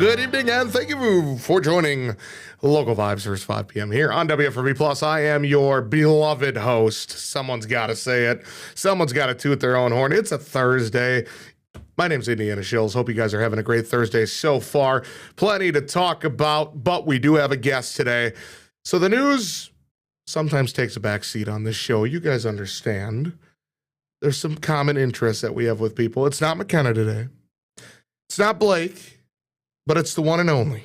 Good evening, and thank you for joining Local Vibes first 5 p.m. here on WFRB Plus. I am your beloved host. Someone's got to say it. Someone's got to toot their own horn. It's a Thursday. My name's Indiana Shills. Hope you guys are having a great Thursday so far. Plenty to talk about, but we do have a guest today. So the news sometimes takes a back seat on this show. You guys understand. There's some common interests that we have with people. It's not McKenna today. It's not Blake, but it's the one and only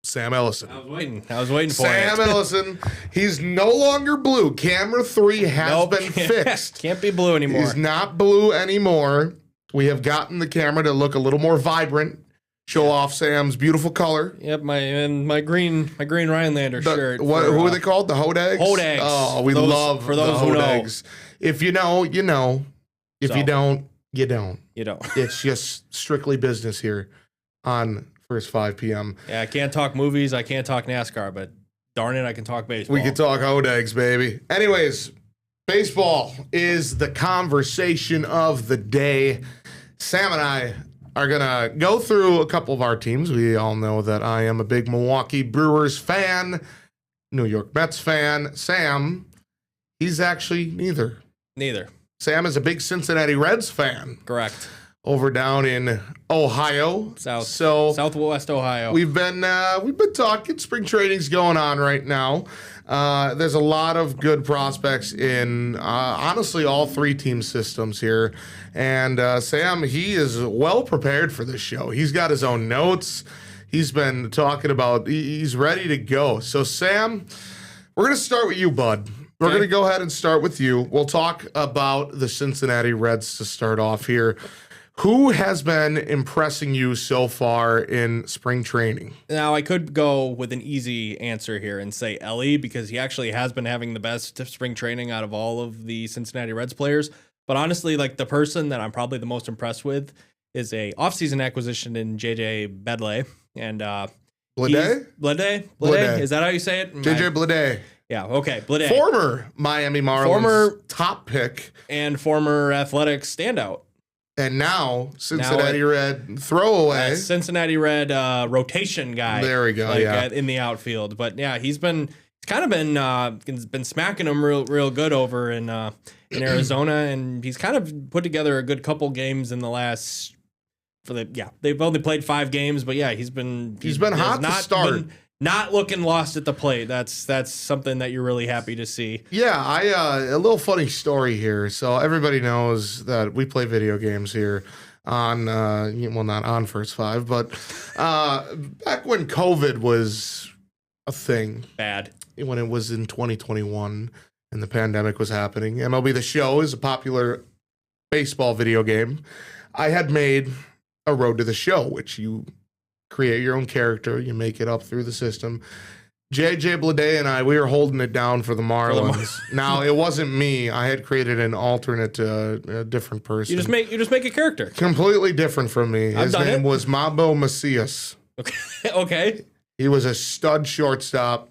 Sam Ellison. I was waiting for Sam Ellison. He's no longer blue. Camera 3 has been fixed. Can't be blue anymore. He's not blue anymore. We have gotten the camera to look a little more vibrant. Show off Sam's beautiful color. Yep, my green Rhinelander shirt. Who are they called? The Hodags? Hodags. Oh, we love for those the who know. Hodags. If you know, you know. If you don't, you don't. You don't. It's just strictly business here on first 5 p.m. Yeah, I can't talk movies. I can't talk NASCAR, but darn it, I can talk baseball. We can talk Hodags, baby. Anyways, baseball is the conversation of the day. Sam and I are going to go through a couple of our teams. We all know that I am a big Milwaukee Brewers fan, New York Mets fan. Sam, he's actually neither. Neither. Sam is a big Cincinnati Reds fan. Correct. Over down in Ohio. Southwest Ohio. We've been talking. Spring training's going on right now. There's a lot of good prospects in honestly all three team systems here. And Sam, he is well prepared for this show. He's got his own notes. He's been talking about, he's ready to go. So Sam, we're going to start with you, bud. We're going to go ahead and start with you. We'll talk about the Cincinnati Reds to start off here. Who has been impressing you so far in spring training? Now, I could go with an easy answer here and say Ellie, because he actually has been having the best spring training out of all of the Cincinnati Reds players. But honestly, like, the person that I'm probably the most impressed with is a offseason acquisition in JJ Bedley. And Blade? Is that how you say it? JJ Blade. Yeah, okay. Blade. Former Miami Marlins top pick. And former Athletics standout. And now Cincinnati Red throwaway. Cincinnati Red rotation guy. There we go. In the outfield. But yeah, he's been smacking them real good over in Arizona, and he's kind of put together a good couple games in the last. They've only played 5 games, but yeah, he's been hot to start. Not looking lost at the plate. That's something that you're really happy to see. Yeah, a little funny story here. So everybody knows that we play video games here on, not on First 5, but back when COVID was a thing. Bad. When it was in 2021 and the pandemic was happening. MLB The Show is a popular baseball video game. I had made a Road to the Show, which you create your own character, you make it up through the system. JJ Blade and I, we were holding it down for the Marlins. Now, it wasn't me. I had created an alternate, a different person. You just make a character. Completely different from me. His name was Mambo Macias. Okay. He was a stud shortstop.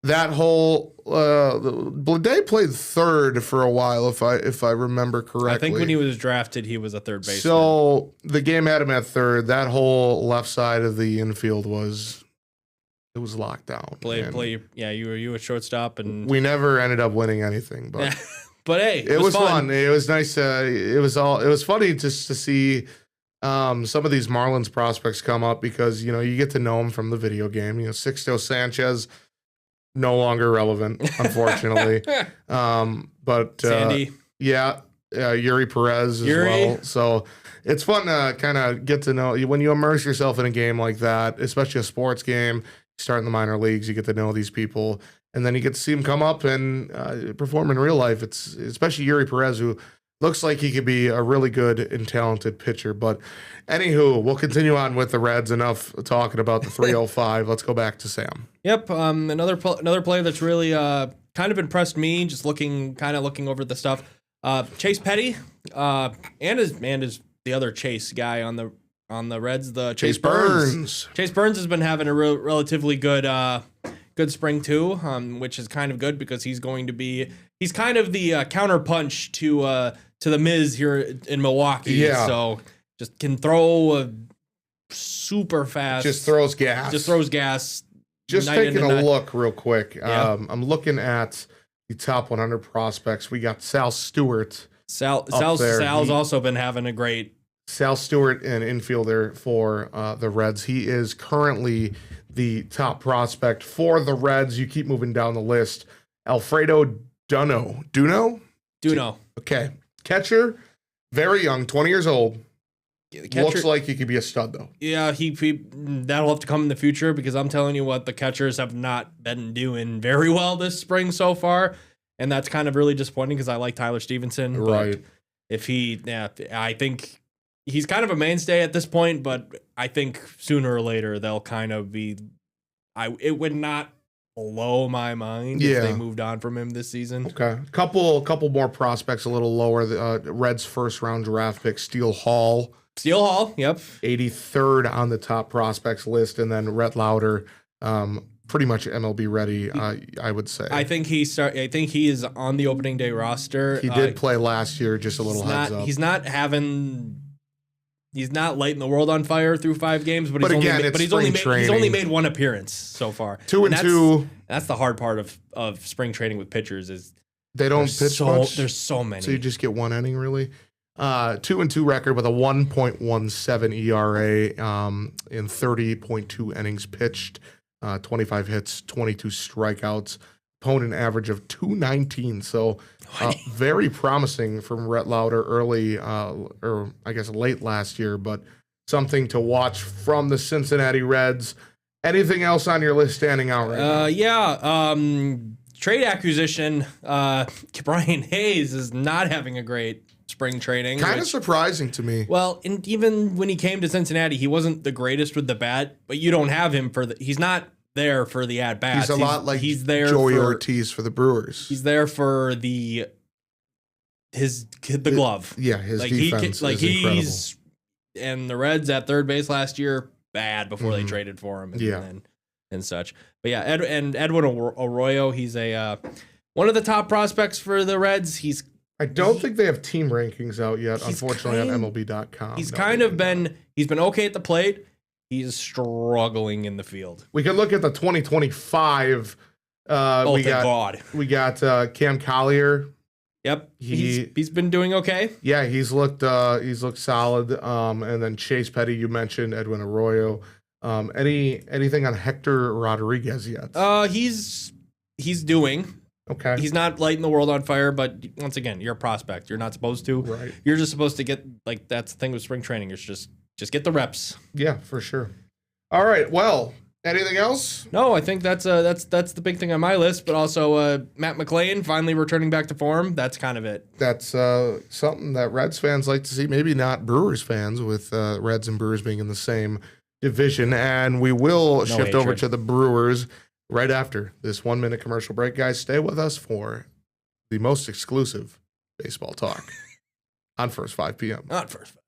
That whole Blade played third for a while, if I remember correctly. I think when he was drafted, he was a third baseman. So the game had him at third. That whole left side of the infield was locked down. You were shortstop, and we never ended up winning anything. But but hey, it was fun. It was nice. It was funny just to see some of these Marlins prospects come up, because you get to know them from the video game. Sixto Sanchez. No longer relevant, unfortunately. But Sandy. Yuri Perez as well. So it's fun to kind of get to know when you immerse yourself in a game like that, especially a sports game. You start in the minor leagues, you get to know these people, and then you get to see them come up and perform in real life. It's especially Yuri Perez, who looks like he could be a really good and talented pitcher. But anywho, we'll continue on with the Reds. Enough talking about the 305. Let's go back to Sam. Yep. Another player that's really kind of impressed me, just looking over the stuff. Chase Petty, and is the other Chase guy on the Reds. The Chase Burns. Chase Burns has been having a relatively good spring too, which is kind of good, because he's kind of the counterpunch to the Miz here in Milwaukee. Yeah. So just can throw super fast. Just throws gas. Just taking a look real quick. Yeah. I'm looking at the top 100 prospects. We got Sal Stewart. Sal's there. also been having a great. Sal Stewart, an infielder for the Reds. He is currently the top prospect for the Reds. You keep moving down the list. Alfredo Duno? Okay. Catcher, very young, 20 years old. Looks like he could be a stud, though. Yeah, he that'll have to come in the future because I'm telling you what, the catchers have not been doing very well this spring so far, and that's kind of really disappointing because I like Tyler Stevenson. Right. I think he's kind of a mainstay at this point, but I think sooner or later they'll kind of be. It would not blow my mind if they moved on from him this season. Okay, couple more prospects a little lower. The Reds' first round draft pick, Steele Hall. Yep. 83rd on the top prospects list, and then Rhett Lauder, pretty much MLB ready, I would say. I think he is on the opening day roster. He did play last year, just a little heads up. He's not lighting the world on fire through 5 games, but he's only made one appearance so far. 2-2. That's the hard part of spring training with pitchers is they don't pitch much. There's so many. So you just get one inning, really. 2-2 record with a 1.17 ERA in 30.2 innings pitched, 25 hits, 22 strikeouts, opponent average of 219. So very promising from Rhett Lauder early, or I guess late last year, but something to watch from the Cincinnati Reds. Anything else on your list standing out right now? Trade acquisition. Brian Hayes is not having a great spring training. Kind of surprising to me. Well, and even when he came to Cincinnati, he wasn't the greatest with the bat, but you don't have him he's not there for the at bats. He's a lot like he's there Joey Ortiz for the Brewers. He's there for the glove. Yeah, his defense is incredible. And the Reds at third base last year, bad before they traded for him and such. But yeah, Edwin Arroyo, he's one of the top prospects for the Reds. I don't think they have team rankings out yet, unfortunately, on MLB.com. He's been okay at the plate. He's struggling in the field. We can look at the 2025. We got Cam Collier. Yep, he's been doing okay. Yeah, he's looked solid. And then Chase Petty, you mentioned Edwin Arroyo. Anything on Hector Rodriguez yet? He's doing. Okay. He's not lighting the world on fire, but once again, you're a prospect. You're not supposed to. Right. You're just supposed to get, that's the thing with spring training. It's just get the reps. Yeah, for sure. All right. Well, anything else? No, I think that's the big thing on my list, but also Matt McClain finally returning back to form. That's kind of it. That's something that Reds fans like to see. Maybe not Brewers fans, with Reds and Brewers being in the same division. And we will shift over to the Brewers right after this 1-minute commercial break. Guys, stay with us for the most exclusive baseball talk on First 5 p.m. Not First 5.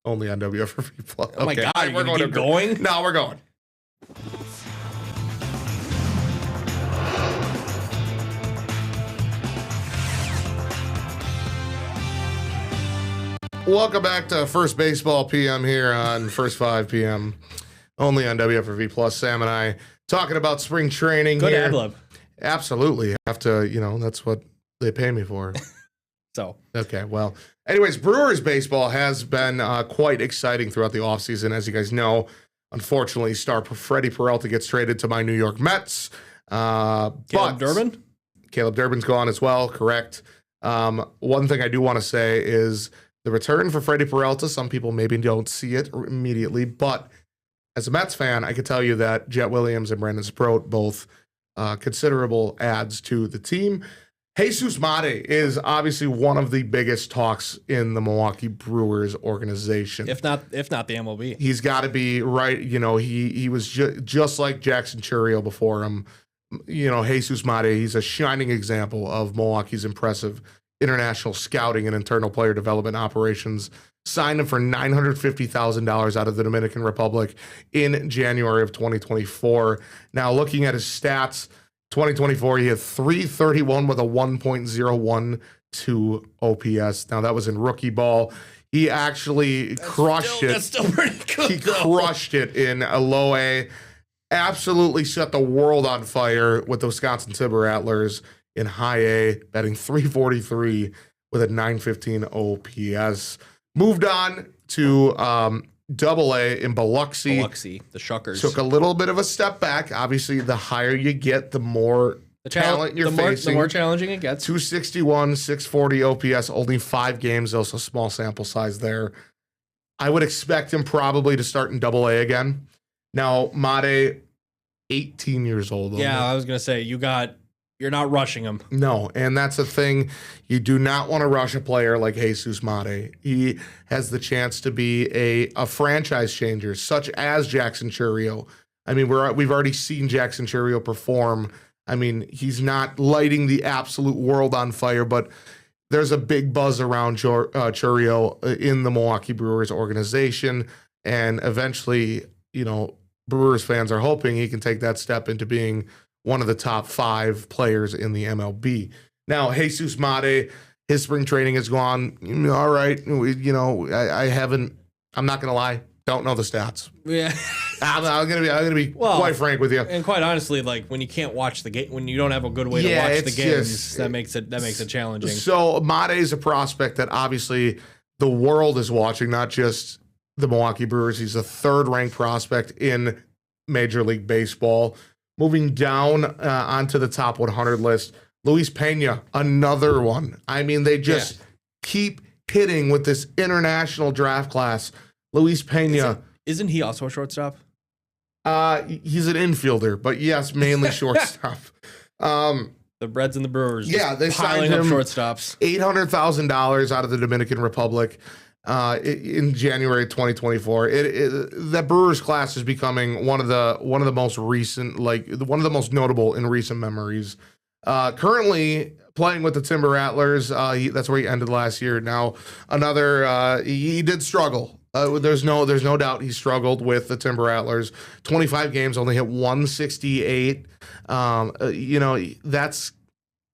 Only on WFRV Plus. Oh my God, we're going to keep going? No, we're going. Welcome back to First Baseball PM here on First 5 p.m. Only on WFRV Plus. Sam and I talking about spring training. Good here. ad-lib. Absolutely. Have to, that's what they pay me for. So. Okay, well. Anyways, Brewers baseball has been quite exciting throughout the offseason. As you guys know, unfortunately, star Freddie Peralta gets traded to my New York Mets. Caleb Durbin? Caleb Durbin's gone as well, correct. One thing I do want to say is the return for Freddie Peralta. Some people maybe don't see it immediately, but as a Mets fan, I can tell you that Jet Williams and Brandon Sproat, both considerable adds to the team. Jesus Mate is obviously one of the biggest talks in the Milwaukee Brewers organization. If not the MLB. He's got to be right. He was just like Jackson Chourio before him. Jesus Mate, he's a shining example of Milwaukee's impressive international scouting and internal player development operations. Signed him for $950,000 out of the Dominican Republic in January of 2024. Now, looking at his stats, 2024, he had .331 with a 1.012 OPS. Now, that was in rookie ball. He actually crushed it. That's still pretty good. He crushed it in a low A. Absolutely set the world on fire with the Wisconsin Timber Rattlers in high A, batting .343 with a .915 OPS. Moved on to double A in Biloxi. Biloxi, the Shuckers. Took a little bit of a step back. Obviously, the higher you get, the more talent you're facing. The more challenging it gets. 261, 640 OPS, only 5 games, though, so small sample size there. I would expect him probably to start in double A again. Now, Made, 18 years old. Yeah, I was going to say, you're not rushing him. No, and that's the thing. You do not want to rush a player like Jesus Made. He has the chance to be a franchise changer, such as Jackson Chourio. I mean, we've already seen Jackson Chourio perform. I mean, he's not lighting the absolute world on fire, but there's a big buzz around Chourio in the Milwaukee Brewers organization, and eventually, Brewers fans are hoping he can take that step into being one of the top 5 players in the MLB. Now, Jesus Made, his spring training has gone all right. I'm not going to lie, don't know the stats. Yeah. I'm gonna be quite frank with you. And quite honestly, like when you can't watch the game, when you don't have a good way to watch the games, that makes it challenging. So Made is a prospect that obviously the world is watching, not just the Milwaukee Brewers. He's a 3rd-ranked prospect in Major League Baseball. Moving down onto the top 100 list, Luis Pena, another one. I mean, they just keep hitting with this international draft class. Luis Pena. Isn't he also a shortstop? He's an infielder, but yes, mainly shortstop. The Reds and the Brewers. Yeah, they piling signed up him $800,000 $800,000 out of the Dominican Republic in January 2024. That Brewers class is becoming one of the most recent, one of the most notable in recent memories. Currently playing with the Timber Rattlers. That's where he ended last year. Now another. He did struggle. There's no doubt he struggled with the Timber Rattlers. 25 games, only hit 168. That's,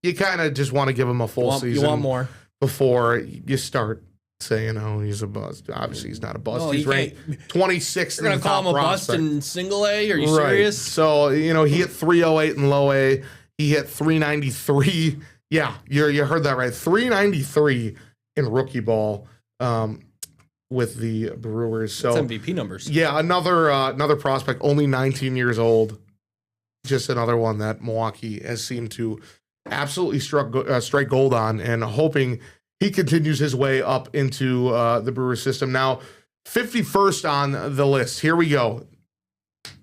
you kind of just want to give him a full season. You want more before you start saying, "Oh, he's a bust." Obviously, he's not a bust. He's ranked 26th. You're gonna call him a bust in single A? Are you serious? So he hit 308 in low A. He hit 393. Yeah, you heard that right. 393 in rookie ball. With the Brewers. So that's MVP numbers. Yeah, another prospect, only 19 years old. Just another one that Milwaukee has seemed to absolutely strike gold on, and hoping he continues his way up into the Brewers system. Now, 51st on the list. Here we go.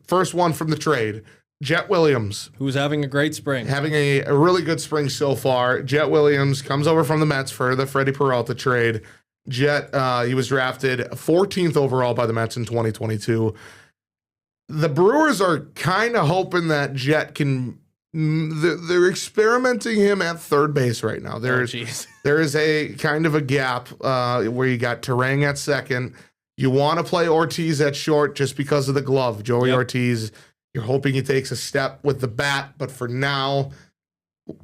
First one from the trade. Jet Williams. Who's having a great spring. Having a really good spring so far. Jet Williams comes over from the Mets for the Freddie Peralta trade. Jet, he was drafted 14th overall by the Mets in 2022. The Brewers are kind of hoping that Jet can. They're experimenting him at third base right now. There is a kind of a gap where you got Terang at second. You want to play Ortiz at short just because of the glove. Joey Ortiz, you're hoping he takes a step with the bat, but for now,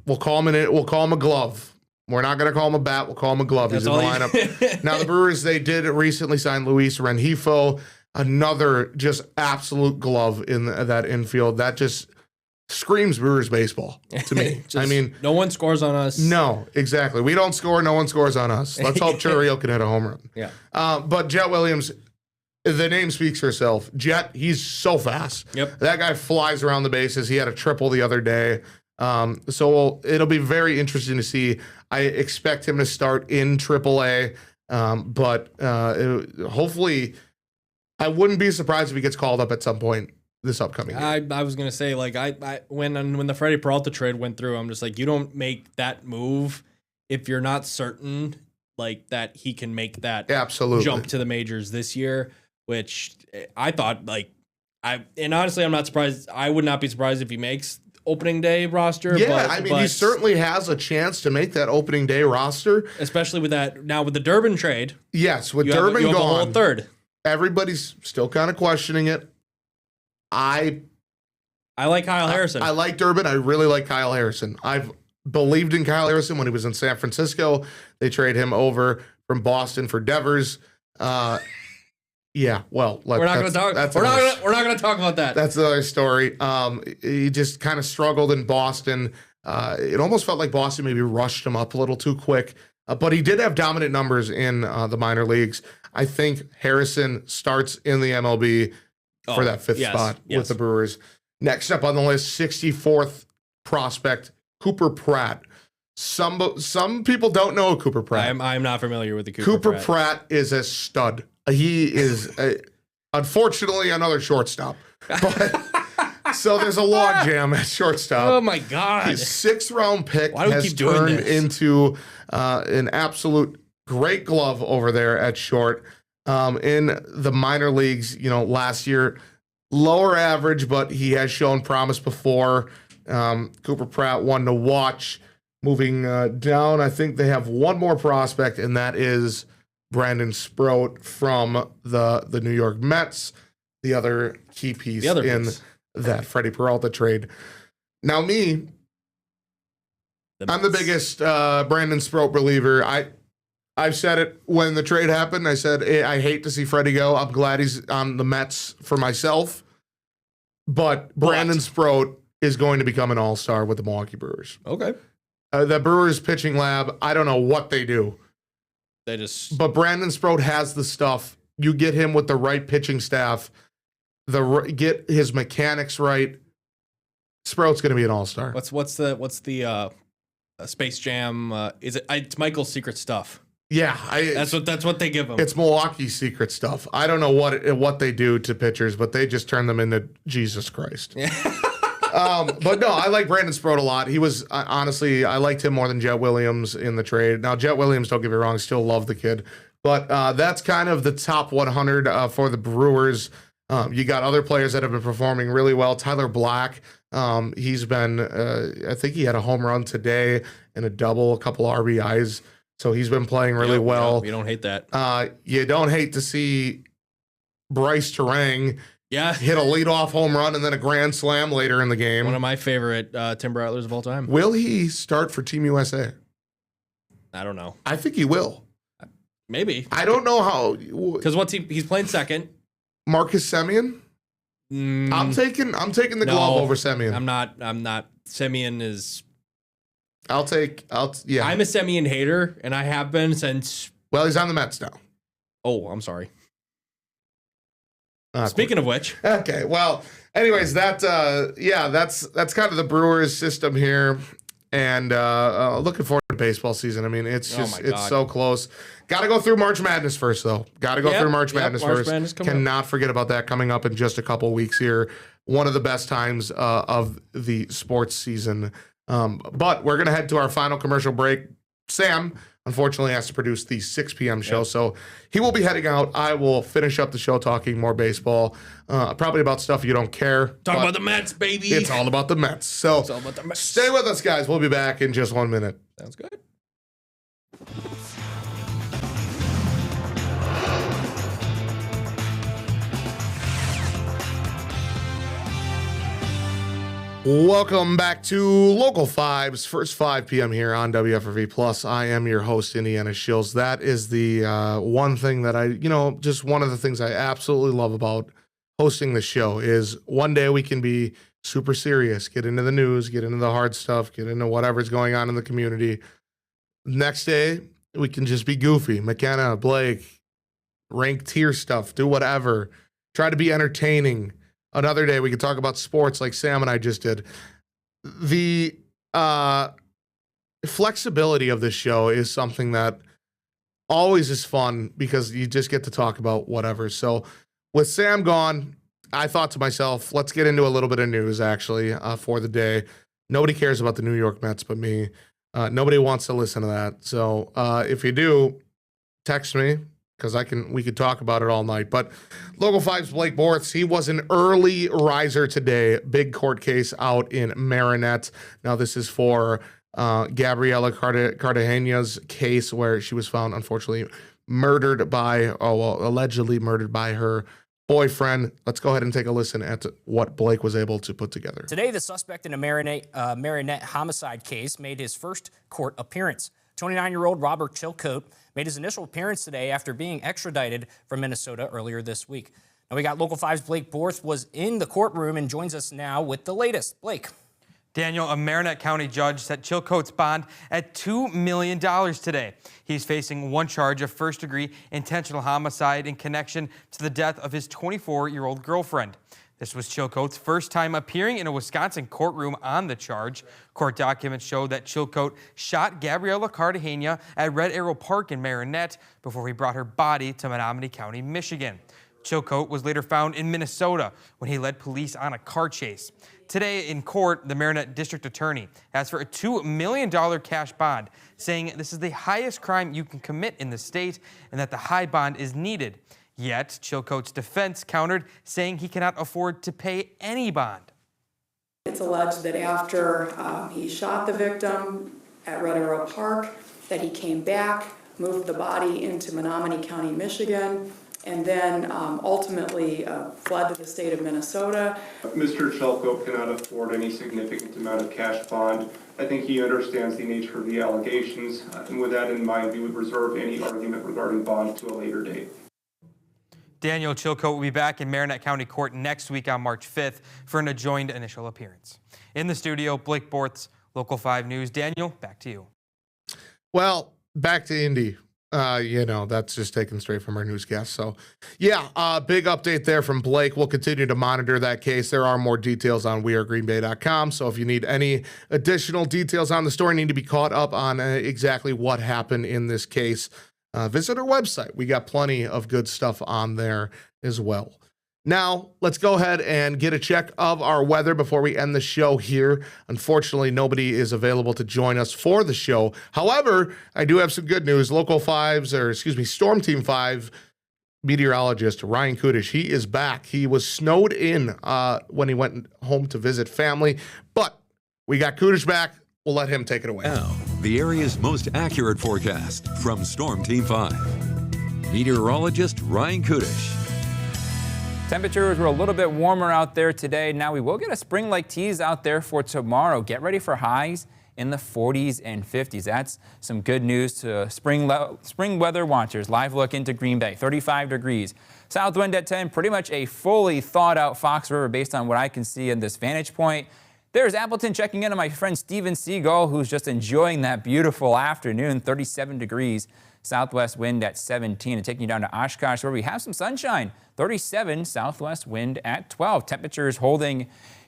we'll call him a glove. We're not going to call him a bat. We'll call him a glove. He's in the lineup. Now, the Brewers, they did recently sign Luis Rengifo, another just absolute glove in that infield. That just screams Brewers baseball to me. I mean, no one scores on us. No, exactly. We don't score. No one scores on us. Let's hope Chourio can hit a home run. Yeah. But Jet Williams, the name speaks for itself. Jet, he's so fast. Yep. That guy flies around the bases. He had a triple the other day. So it'll be very interesting to see. I expect him to start in AAA, but hopefully, I wouldn't be surprised if he gets called up at some point this upcoming year. I was gonna say, like, when the Freddie Peralta trade went through, I'm just like, you don't make that move if you're not certain, like, that he can make that jump to the majors this year. Which I thought, like, and honestly, I'm not surprised. I would not be surprised if he makes opening day roster. Yeah, he certainly has a chance to make that opening day roster. Especially with that, now with the Durbin trade. Yes, with Durbin gone. A whole third. Everybody's still kind of questioning it. I like Kyle Harrison. I like Durbin. I really like Kyle Harrison. I've believed in Kyle Harrison when he was in San Francisco. They trade him over from Boston for Devers. Yeah, well, we're not going to talk. We're not going to talk about that. That's another story. He just kind of struggled in Boston. It almost felt like Boston maybe rushed him up a little too quick, but he did have dominant numbers in the minor leagues. I think Harrison starts in the MLB for that fifth spot with the Brewers. Next up on the list, 64th prospect, Cooper Pratt. Some people don't know Cooper Pratt. I'm not familiar with the Cooper Pratt. Pratt is a stud. He is, unfortunately, another shortstop. But, so there's a logjam at shortstop. Oh, my God. His 6th-round pick has turned into an absolute great glove over there at short. In the minor leagues, last year, lower average, but he has shown promise before. Cooper Pratt, one to watch. Moving down, I think they have one more prospect, and that is Brandon Sproat from the New York Mets, the other key piece that Freddie Peralta trade. Now I'm the biggest Brandon Sproat believer. I've said it when the trade happened. I said, I hate to see Freddie go. I'm glad he's on the Mets for myself. But Brandon Sproat is going to become an all-star with the Milwaukee Brewers. Okay. The Brewers pitching lab, I don't know what they do. But Brandon Sproat has the stuff. You get him with the right pitching staff, get his mechanics right. Sprout's going to be an all-star. What's the Space Jam? It's Michael's secret stuff. Yeah, that's what they give him. It's Milwaukee's secret stuff. I don't know what they do to pitchers, but they just turn them into Jesus Christ. But no, I like Brandon Sproat a lot. He was honestly, I liked him more than Jet Williams in the trade. Now, Jet Williams, don't get me wrong, still love the kid, but that's kind of the top 100 for the Brewers. You got other players that have been performing really well. Tyler Black, he's been, I think he had a home run today and a double, a couple RBIs. So he's been playing really well. You don't hate that. You don't hate to see Bryce Terang hit a leadoff home run and then a grand slam later in the game. One of my favorite Timber Rattlers of all time. Will he start for Team USA? I don't know. I think he will. Maybe. I don't know how. Because he's playing second. Marcus Semien? I'm taking the glove over Semien. I'm not. Semien is. I'm a Semien hater, and I have been since. Well, he's on the Mets now. Oh, I'm sorry. Speaking of which. Okay, well, anyways, that's kind of the Brewers system here. And looking forward to baseball season. I mean, it's so close. Got to go through March Madness first, though. Got to go through March Madness first. Cannot forget about that coming up in just a couple weeks here. One of the best times of the sports season. But we're going to head to our final commercial break. Sam, unfortunately, has to produce the 6 p.m. show, so he will be heading out. I will finish up the show talking more baseball, probably about stuff you don't care. Talk about the Mets, baby. It's all about the Mets. So it's all about the Mets. Stay with us, guys. We'll be back in just 1 minute. Sounds good. Welcome back to Local 5's first 5 p.m. here on WFRV Plus. I am your host, Indiana Shills. That is the one thing that just one of the things I absolutely love about hosting the show is one day we can be super serious, get into the news, get into the hard stuff, get into whatever's going on in the community. Next day, we can just be goofy. McKenna, Blake, rank tier stuff, do whatever. Try to be entertaining. Another day, we could talk about sports like Sam and I just did. The flexibility of this show is something that always is fun because you just get to talk about whatever. So with Sam gone, I thought to myself, let's get into a little bit of news, actually, for the day. Nobody cares about the New York Mets but me. Nobody wants to listen to that. So if you do, text me. Because we could talk about it all night. But Local 5's Blake Bortz, he was an early riser today. Big court case out in Marinette. Now, this is for Gabriela Cartagena's case where she was found, unfortunately, allegedly murdered by her boyfriend. Let's go ahead and take a listen at what Blake was able to put together. Today, the suspect in a Marinette homicide case made his first court appearance. 29-year-old Robert Chilcote made his initial appearance today after being extradited from Minnesota earlier this week. Now we got Local 5's Blake Borth was in the courtroom and joins us now with the latest. Blake. Daniel, a Marinette County judge set Chilcote's bond at $2 million today. He's facing one charge of first-degree intentional homicide in connection to the death of his 24-year-old girlfriend. This was Chilcote's first time appearing in a Wisconsin courtroom on the charge. Court documents show that Chilcote shot Gabriela Cartagena at Red Arrow Park in Marinette before he brought her body to Menominee County, Michigan. Chilcote was later found in Minnesota when he led police on a car chase. Today in court, the Marinette District Attorney asked for a $2 million cash bond, saying this is the highest crime you can commit in the state and that the high bond is needed. Yet, Chilcote's defense countered, saying he cannot afford to pay any bond. It's alleged that after he shot the victim at Red Arrow Park, that he came back, moved the body into Menominee County, Michigan, and then ultimately fled to the state of Minnesota. Mr. Chilcote cannot afford any significant amount of cash bond. I think he understands the nature of the allegations, and with that in mind, we would reserve any argument regarding bond to a later date. Daniel Chilcote will be back in Marinette County Court next week on March 5th for an adjourned initial appearance. In the studio, Blake Borth, Local 5 News. Daniel, back to you. Well, back to Indy. That's just taken straight from our newscast. So, big update there from Blake. We'll continue to monitor that case. There are more details on wearegreenbay.com. So if you need any additional details on the story, need to be caught up on exactly what happened in this case, visit our website. We got plenty of good stuff on there as well. Now, let's go ahead and get a check of our weather before we end the show here. Unfortunately, nobody is available to join us for the show. However, I do have some good news. Storm Team 5 meteorologist Ryan Kudish, he is back. He was snowed in when he went home to visit family, but we got Kudish back. We'll let him take it away. Now, the area's most accurate forecast from Storm Team 5. Meteorologist Ryan Kudish. Temperatures were a little bit warmer out there today. Now we will get a spring-like tease out there for tomorrow. Get ready for highs in the 40s and 50s. That's some good news to spring weather watchers. Live look into Green Bay, 35 degrees. South wind at 10, pretty much a fully thawed out Fox River based on what I can see in this vantage point. There's Appleton checking in on my friend Steven Seagull, who's just enjoying that beautiful afternoon, 37 degrees. Southwest wind at 17 and taking you down to Oshkosh where we have some sunshine, 37, southwest wind at 12. Temperatures holding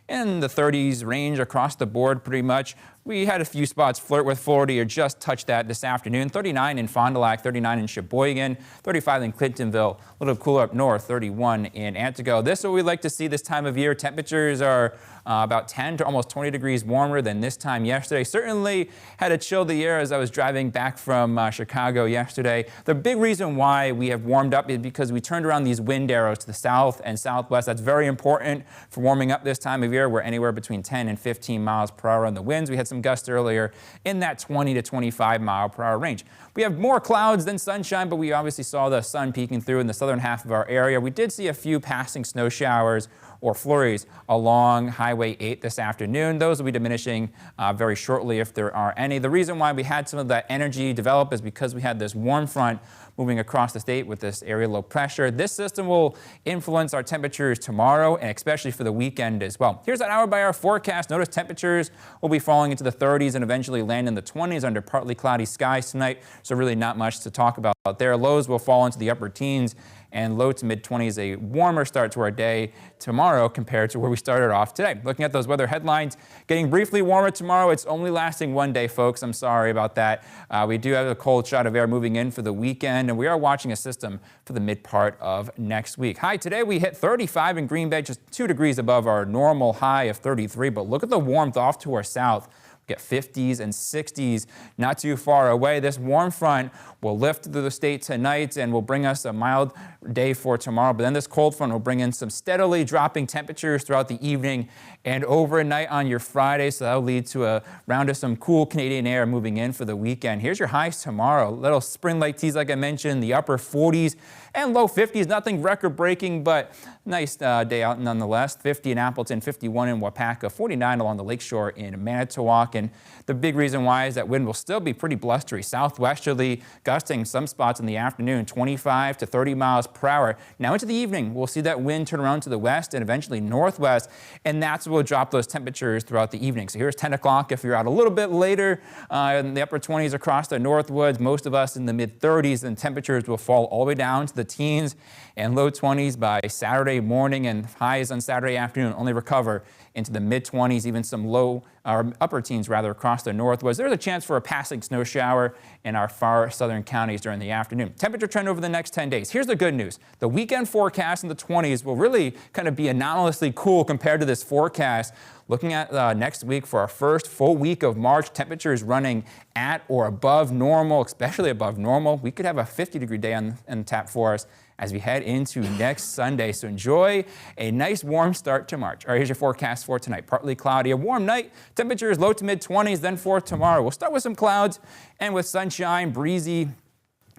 in the 30s range across the board pretty much. We had a few spots flirt with 40 or just touch that this afternoon. 39 in Fond du Lac, 39 in Sheboygan, 35 in Clintonville, a little cooler up north, 31 in Antigo. This is what we like to see this time of year. Temperatures are about 10 to almost 20 degrees warmer than this time yesterday. Certainly had to chill the air as I was driving back from Chicago yesterday. The big reason why we have warmed up is because we turned around these wind arrows to the south and southwest. That's very important for warming up this time of year. We're anywhere between 10 and 15 miles per hour on the winds. We had some gusts earlier in that 20 to 25 mile per hour range. We have more clouds than sunshine, but we obviously saw the sun peeking through in the southern half of our area. We did see a few passing snow showers or flurries along Highway 8 this afternoon. Those will be diminishing very shortly if there are any. The reason why we had some of that energy develop is because we had this warm front moving across the state with this area low pressure. This system will influence our temperatures tomorrow and especially for the weekend as well. Here's an hour-by-hour forecast. Notice temperatures will be falling into the 30s and eventually land in the 20s under partly cloudy skies tonight, so really not much to talk about there. Lows will fall into the upper teens and low to mid-20s, a warmer start to our day tomorrow compared to where we started off today. Looking at those weather headlines, getting briefly warmer tomorrow. It's only lasting one day, folks. I'm sorry about that. We do have a cold shot of air moving in for the weekend, and we are watching a system for the mid part of next week. High today, we hit 35 in Green Bay, just 2 degrees above our normal high of 33, but look at the warmth off to our south. Get 50s and 60s not too far away. This warm front will lift through the state tonight and will bring us a mild day for tomorrow. But then this cold front will bring in some steadily dropping temperatures throughout the evening and overnight on your Friday. So that'll lead to a round of some cool Canadian air moving in for the weekend. Here's your highs tomorrow. Little spring-like teas, like I mentioned, the upper 40s and low 50s. Nothing record-breaking, but nice day out nonetheless. 50 in Appleton, 51 in Wapaka, 49 along the lakeshore in Manitowoc. And the big reason why is that wind will still be pretty blustery, southwesterly, gusting some spots in the afternoon, 25 to 30 miles per hour. Now into the evening, we'll see that wind turn around to the west and eventually northwest, and that's what will drop those temperatures throughout the evening. So here's 10 o'clock. If you're out a little bit later, in the upper 20s across the Northwoods, most of us in the mid-30s, and temperatures will fall all the way down to the teens and low 20s by Saturday morning, and highs on Saturday afternoon only recover into the mid-20s, even some low or upper teens rather across the Northwoods. There's a chance for a passing snow shower in our far southern counties during the afternoon. Temperature trend over the next 10 days. Here's the good news. The weekend forecast in the 20s will really kind of be anomalously cool compared to this forecast. Looking at next week for our first full week of March, temperatures running at or above normal, especially above normal. We could have a 50-degree day on tap for us as we head into next Sunday. So enjoy a nice warm start to March. All right, here's your forecast for tonight. Partly cloudy, a warm night, temperatures low to mid-20s. Then for tomorrow, we'll start with some clouds and with sunshine, breezy,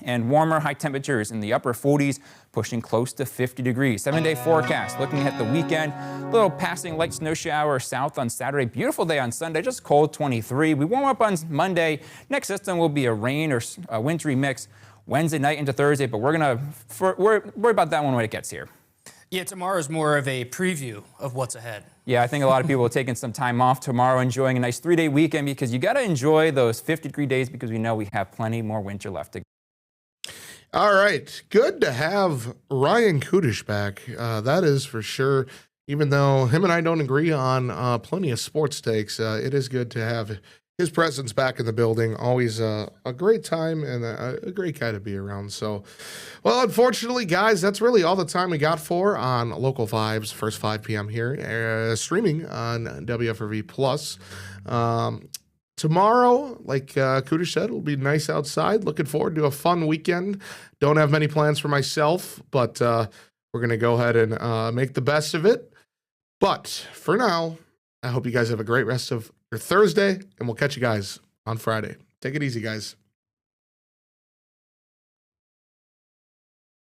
and warmer, high temperatures in the upper 40s, pushing close to 50 degrees. 7-day forecast, looking at the weekend, little passing light snow shower south on Saturday. Beautiful day on Sunday, just cold, 23. We warm up on Monday. Next system will be a rain or a wintry mix Wednesday night into Thursday, but we're going to worry about that one when it gets here. Yeah, tomorrow's more of a preview of what's ahead. Yeah, I think a lot of people are taking some time off tomorrow, enjoying a nice 3-day weekend, because you got to enjoy those 50-degree days, because we know we have plenty more winter left to go. All right. Good to have Ryan Kudish back. That is for sure. Even though him and I don't agree on plenty of sports takes, it is good to have his presence back in the building. Always a great time and a great guy to be around. So, well, unfortunately, guys, that's really all the time we got for on Local 5's first 5 p.m. here, streaming on WFRV Plus. Tomorrow, like Kudish said, it'll be nice outside. Looking forward to a fun weekend. Don't have many plans for myself, but we're going to go ahead and make the best of it. But for now, I hope you guys have a great rest of your Thursday, and we'll catch you guys on Friday. Take it easy, guys.